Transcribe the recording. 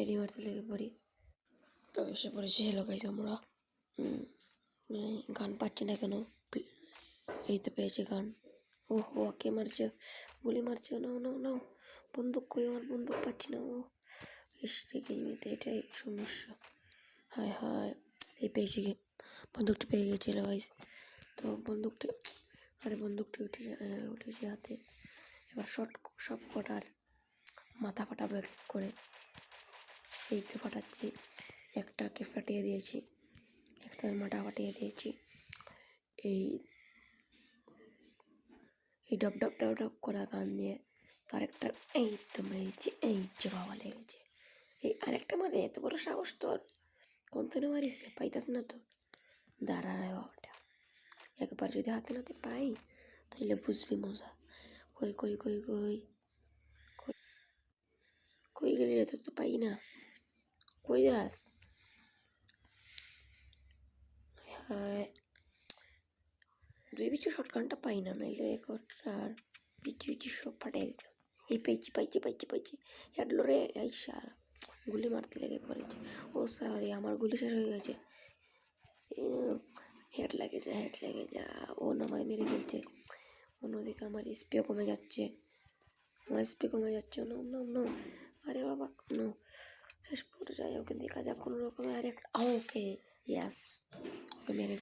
এডি মারতে লেগে পড়ি। তো এসে পড়েছি। হ্যালো গাইস, আমরা গান পাচ্ছি না কেন? এই তো পেয়েছি গান। ওহো, কে মারছে? গুলি মারছে। নাও নাও নাও, বন্দুক কই? আমার বন্দুক পাচ্ছি না। ও গেমেতে এটাই সমস্যা। হায় হায়, এই পেয়েছি, বন্দুকটি পেয়ে গেছিল গাইস। তো বন্দুকটি, আরে বন্দুকটি উঠেছে হাতে। এবার সব কটার মাথা ফাটাবো এক করে। এই তো ফাটাচ্ছি। একটাকে ফাটিয়ে দিয়েছি, একটার মাথা ফাটিয়ে দিয়েছি। এই ডব ডব ডব ডব করা গান দিয়ে তার একটা এই তো মেরেছি। এই যে বাবা, লেগেছে। এই আরেকটা মারে, এত বড় সাহস তোর! কোন তো মারিস রে? পাইতাস না তো? দাঁড়া রে বাবাটা, একবার যদি হাতে নাতে পাই তাহলে বুঝবি মজা। কই কই কই কই কই গেলি রে? তোর তো পাই না। কই যাস? হ্যাঁ, দুই বিচু শটগানটা পাই না, নাইলে আর বিচু সব ফাটাই দিতাম। এই পাইছি পাইছি পাইছি পাইছি। হেডলো রে, এই সার গুলি মারতে লেগে পড়েছে। ও সরি, আমার গুলি শেষ হয়ে গেছে। হেড লেগে যা, হেড লেগে যা। ও নামায় মেরে ফেলছে। অন্যদিকে আমার স্পিও কমে যাচ্ছে, আমার স্পি কমে যাচ্ছে। নো নো নো, আরে বাবা নো। শেষ পর্যায়ে ওকে দেখা যাক কোনো রকমে। আর একটা ওকে, ইয়াস, ওকে মেরে